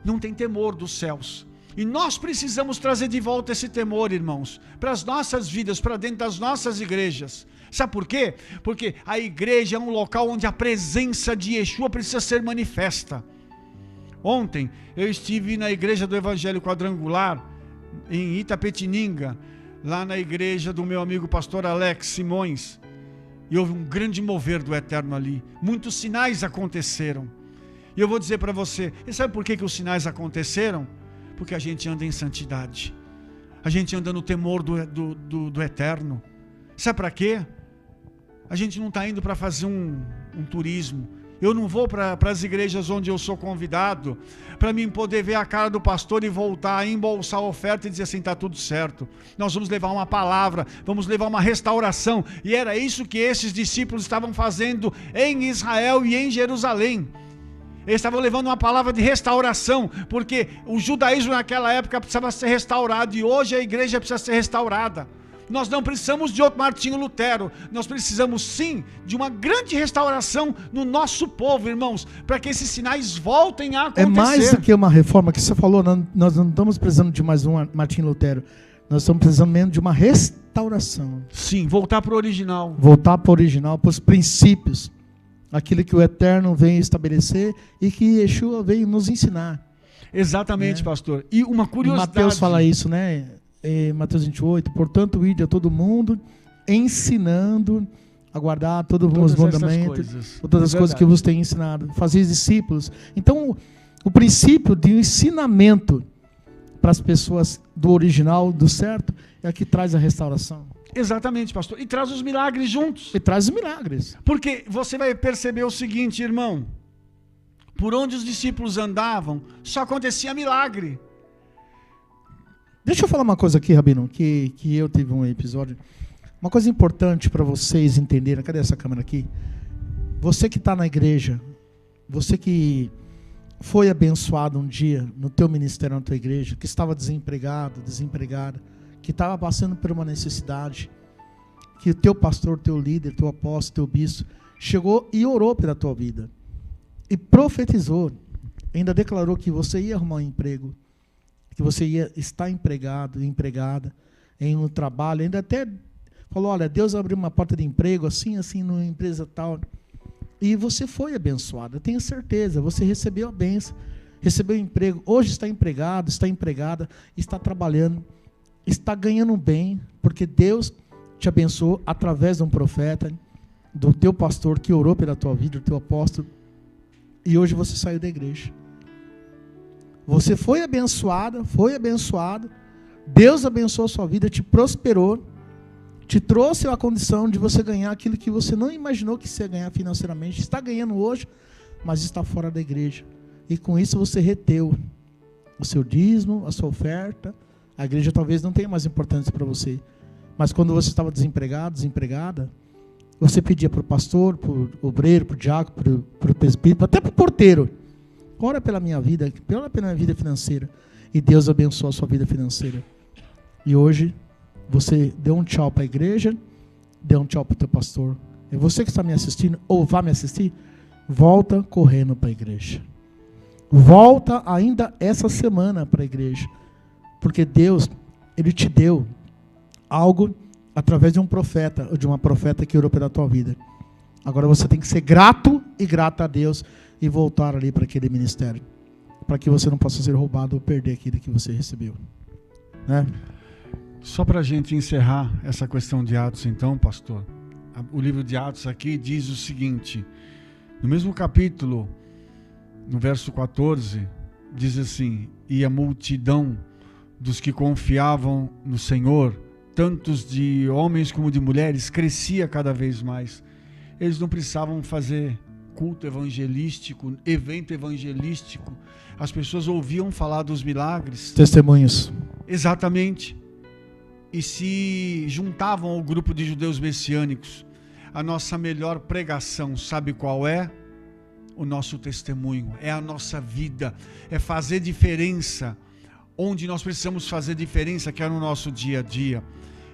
C: não tem temor dos céus. E nós precisamos trazer de volta esse temor, irmãos, para as nossas vidas, para dentro das nossas igrejas. Sabe por quê? Porque a igreja é um local onde a presença de Yeshua precisa ser manifesta. Ontem eu estive na igreja do Evangelho Quadrangular, em Itapetininga, lá na igreja do meu amigo pastor Alex Simões, e houve um grande mover do Eterno ali, muitos sinais aconteceram, E eu vou dizer para você, e sabe por que os sinais aconteceram? Porque a gente anda em santidade. A gente anda no temor do eterno. Sabe para quê? A gente não está indo para fazer um turismo. Eu não vou para as igrejas onde eu sou convidado para mim poder ver a cara do pastor e voltar, embolsar a oferta e dizer assim, está tudo certo. Nós vamos levar uma palavra, vamos levar uma restauração. E era isso que esses discípulos estavam fazendo em Israel e em Jerusalém. Eles estavam levando uma palavra de restauração, porque o judaísmo naquela época precisava ser restaurado e hoje a igreja precisa ser restaurada. Nós não precisamos de outro Martinho Lutero, nós precisamos sim de uma grande restauração no nosso povo, irmãos, para que esses sinais voltem a acontecer.
B: É mais do que uma reforma que você falou, nós não estamos precisando de mais um Martinho Lutero, nós estamos precisando mesmo de uma restauração.
C: Sim, voltar para o original.
B: Voltar para o original, para os princípios, aquilo que o Eterno veio estabelecer e que Yeshua veio nos ensinar.
C: Exatamente, pastor. E uma curiosidade.
B: Mateus fala isso, né? Mateus 28, portanto, ide a todo mundo, ensinando a guardar todos os mandamentos, todas as coisas que vos tenho ensinado, fazer discípulos. Então, o princípio de ensinamento para as pessoas do original, do certo, é que traz a restauração.
C: Exatamente, pastor. E traz os milagres juntos.
B: E traz os milagres.
C: Porque você vai perceber o seguinte, irmão, por onde os discípulos andavam, só acontecia milagre.
B: Deixa eu falar uma coisa aqui, Rabino, que eu tive um episódio. Uma coisa importante para vocês entenderem. Cadê essa câmera aqui? Você que está na igreja, você que foi abençoado um dia no teu ministério, na tua igreja, que estava desempregado, desempregada, que estava passando por uma necessidade, que o teu pastor, teu líder, teu apóstolo, teu bispo, chegou e orou pela tua vida. E profetizou, ainda declarou que você ia arrumar um emprego, que você ia estar empregado, empregada, em um trabalho, ainda até falou, olha, Deus abriu uma porta de emprego, assim, numa empresa tal, e você foi abençoado, eu tenho certeza, você recebeu a bênção, recebeu o emprego, hoje está empregado, está empregada, está trabalhando, está ganhando bem, porque Deus te abençoou através de um profeta, do teu pastor que orou pela tua vida, do teu apóstolo, e hoje você saiu da igreja. Você foi abençoado, Deus abençoou a sua vida, te prosperou, te trouxe a condição de você ganhar aquilo que você não imaginou que você ia ganhar financeiramente, está ganhando hoje, mas está fora da igreja. E com isso você reteu o seu dízimo, a sua oferta. A igreja talvez não tenha mais importância para você, mas quando você estava desempregado, desempregada, você pedia para o pastor, para o obreiro, para o diácono, para o presbítero, até para o porteiro, ora pela minha vida, ora pela minha vida financeira. E Deus abençoa a sua vida financeira. E hoje, você deu um tchau para a igreja, deu um tchau para o teu pastor. E você que está me assistindo, ou vai me assistir, volta correndo para a igreja. Volta ainda essa semana para a igreja. Porque Deus, Ele te deu algo através de um profeta, ou de uma profeta que orou pela tua vida. Agora você tem que ser grato e grata a Deus e voltar ali para aquele ministério, para que você não possa ser roubado ou perder aquilo que você recebeu, né?
C: Só para a gente encerrar essa questão de Atos então, pastor, o livro de Atos aqui diz o seguinte, no mesmo capítulo, no verso 14, diz assim, e a multidão dos que confiavam no Senhor, tantos de homens como de mulheres, crescia cada vez mais. Eles não precisavam fazer culto evangelístico, evento evangelístico. As pessoas ouviam falar dos milagres.
B: Testemunhos.
C: Exatamente. E se juntavam ao grupo de judeus messiânicos. A nossa melhor pregação, sabe qual é? O nosso testemunho. É a nossa vida. É fazer diferença. Onde nós precisamos fazer diferença, que é no nosso dia a dia.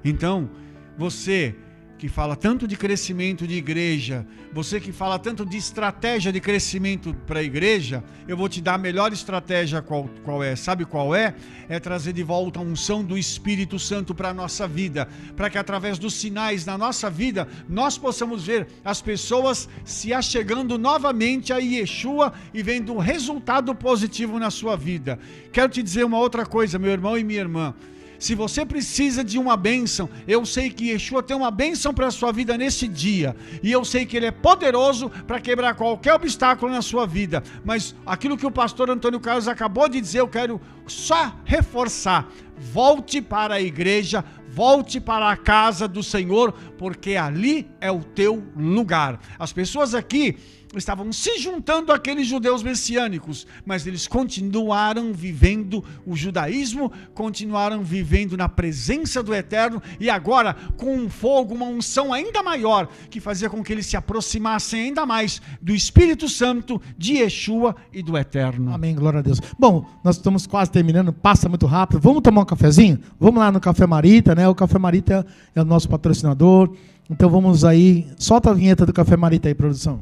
C: Então, você que fala tanto de crescimento de igreja, você que fala tanto de estratégia de crescimento para a igreja, eu vou te dar a melhor estratégia qual é. Sabe qual é? É trazer de volta a unção do Espírito Santo para a nossa vida, para que através dos sinais na nossa vida, nós possamos ver as pessoas se achegando novamente a Yeshua e vendo um resultado positivo na sua vida. Quero te dizer uma outra coisa, meu irmão e minha irmã. Se você precisa de uma bênção, eu sei que Yeshua tem uma bênção para a sua vida nesse dia. E eu sei que Ele é poderoso para quebrar qualquer obstáculo na sua vida. Mas aquilo que o pastor Antônio Carlos acabou de dizer, eu quero só reforçar. Volte para a igreja, volte para a casa do Senhor, porque ali é o teu lugar. As pessoas aqui estavam se juntando àqueles judeus messiânicos, mas eles continuaram vivendo o judaísmo, continuaram vivendo na presença do Eterno, e agora com um fogo, uma unção ainda maior, que fazia com que eles se aproximassem ainda mais do Espírito Santo, de Yeshua e do Eterno.
B: Amém, glória a Deus. Bom, nós estamos quase terminando, passa muito rápido. Vamos tomar um cafezinho? Vamos lá no Café Marita, né? O Café Marita é o nosso patrocinador. Então vamos aí, solta a vinheta do Café Marita aí, produção.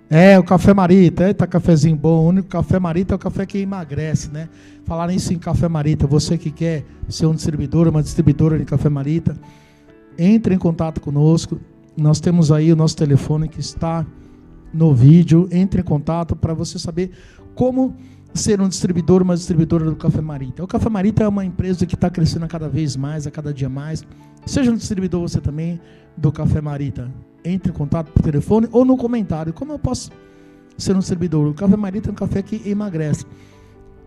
B: É, o Café Marita, eita, cafezinho bom. O único Café Marita é o café que emagrece, né? Falaram isso em Café Marita. Você que quer ser um distribuidor, uma distribuidora de Café Marita, entre em contato conosco. Nós temos aí o nosso telefone que está no vídeo. Entre em contato para você saber como ser um distribuidor, uma distribuidora do Café Marita. O Café Marita é uma empresa que está crescendo a cada vez mais, a cada dia mais. Seja um distribuidor você também do Café Marita. Entre em contato por telefone ou no comentário. Como eu posso ser um servidor? O Café Marita é um café que emagrece.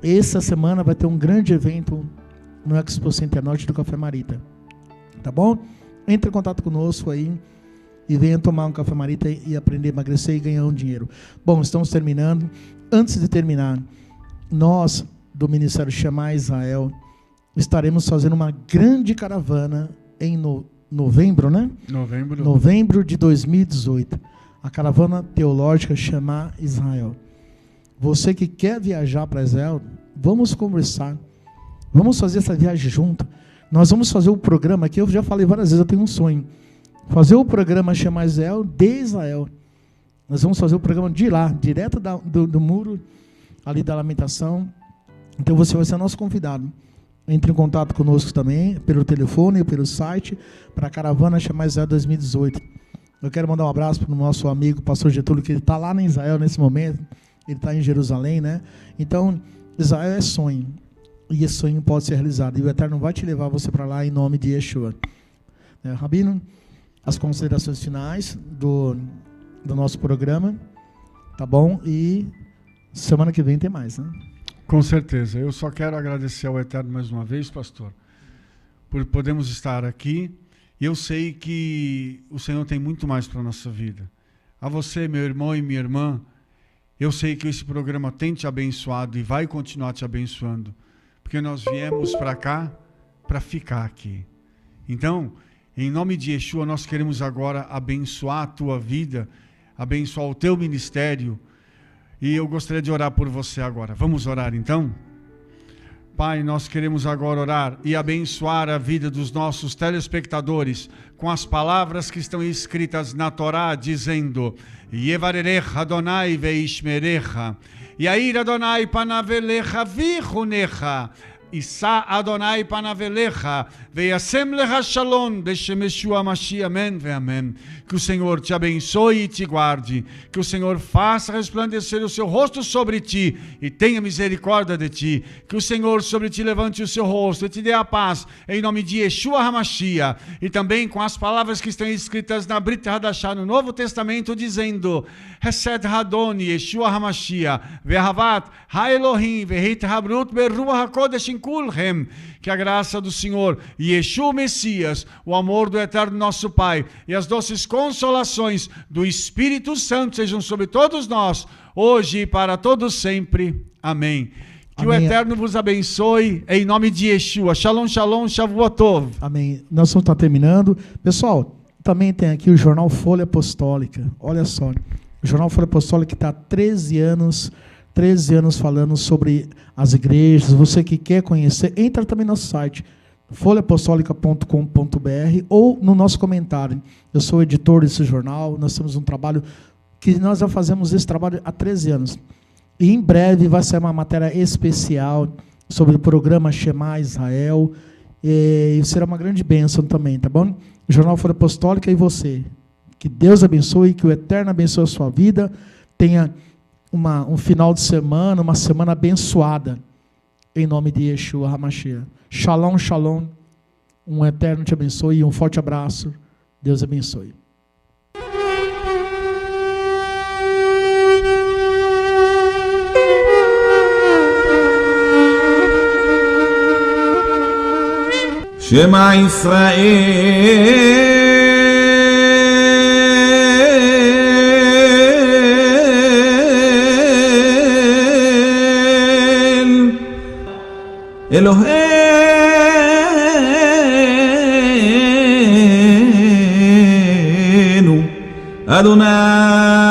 B: Essa semana vai ter um grande evento no Expo Center Norte do Café Marita. Tá bom? Entre em contato conosco aí e venha tomar um Café Marita e aprender a emagrecer e ganhar um dinheiro. Bom, estamos terminando. Antes de terminar, nós do Ministério Shema Israel estaremos fazendo uma grande caravana em novembro, né? Novembro de 2018. A caravana teológica Shema Israel. Você que quer viajar para Israel, vamos conversar. Vamos fazer essa viagem junto. Nós vamos fazer o programa aqui, eu já falei várias vezes, eu tenho um sonho. Fazer o programa Shema Israel de Israel. Nós vamos fazer o programa de lá, direto do muro ali da Lamentação. Então você vai ser nosso convidado. Entre em contato conosco também, pelo telefone, pelo site, para a caravana Shema Israel 2018. Eu quero mandar um abraço para o nosso amigo, pastor Getúlio, que ele está lá em Israel nesse momento. Ele está em Jerusalém, né? Então, Israel é sonho. E esse sonho pode ser realizado. E o Eterno vai te levar você para lá em nome de Yeshua. Rabino, as considerações finais do nosso programa. Tá bom? E semana que vem tem mais, né?
C: Com certeza. Eu só quero agradecer ao Eterno mais uma vez, pastor, por podermos estar aqui. E eu sei que o Senhor tem muito mais para a nossa vida. A você, meu irmão e minha irmã, eu sei que esse programa tem te abençoado e vai continuar te abençoando, porque nós viemos para cá para ficar aqui. Então, em nome de Yeshua, nós queremos agora abençoar a tua vida, abençoar o teu ministério. E eu gostaria de orar por você agora. Vamos orar então? Pai, nós queremos agora orar e abençoar a vida dos nossos telespectadores com as palavras que estão escritas na Torá, dizendo: Yevarerecha Adonai veishmerecha, Yair Adonai panavelecha vichunecha, Issa Adonai panavelecha, veiasem lecha shalom, Beshem Yeshua Mashiach, amém ve amém. Que o Senhor te abençoe e te guarde, que o Senhor faça resplandecer o seu rosto sobre ti e tenha misericórdia de ti, que o Senhor sobre ti levante o seu rosto e te dê a paz, em nome de Yeshua HaMashiach. E também com as palavras que estão escritas na Brit Hadashah, no Novo Testamento, dizendo: Hesed Hadoni, Yeshua HaMashiach, Ve'ahavat HaElohim, Ve'hit Habrut Beruach HaKodesh Kulhem. Que a graça do Senhor, Yeshua Messias, o amor do eterno nosso Pai e as doces consolações do Espírito Santo sejam sobre todos nós, hoje e para todos sempre. Amém. Que
B: Amém.
C: o Eterno vos abençoe, em nome de Yeshua. Shalom, shalom, Shavuotov.
B: Amém. Nós vamos estar terminando. Pessoal, também tem aqui o Jornal Folha Apostólica. Olha só, o Jornal Folha Apostólica está há 13 anos falando sobre as igrejas. Você que quer conhecer, entra também no nosso site, folhaapostolica.com.br, ou no nosso comentário. Eu sou o editor desse jornal, nós temos um trabalho que nós já fazemos esse trabalho há 13 anos. E em breve vai sair uma matéria especial sobre o programa Shema Israel. E será uma grande bênção também, tá bom? O Jornal Folha Apostólica e você. Que Deus abençoe, que o Eterno abençoe a sua vida. Tenha um final de semana, uma semana abençoada. Em nome de Yeshua HaMashiach. Shalom, shalom. Um Eterno te abençoe e um forte abraço. Deus abençoe.
A: Shema Israel Eloheinu Adonai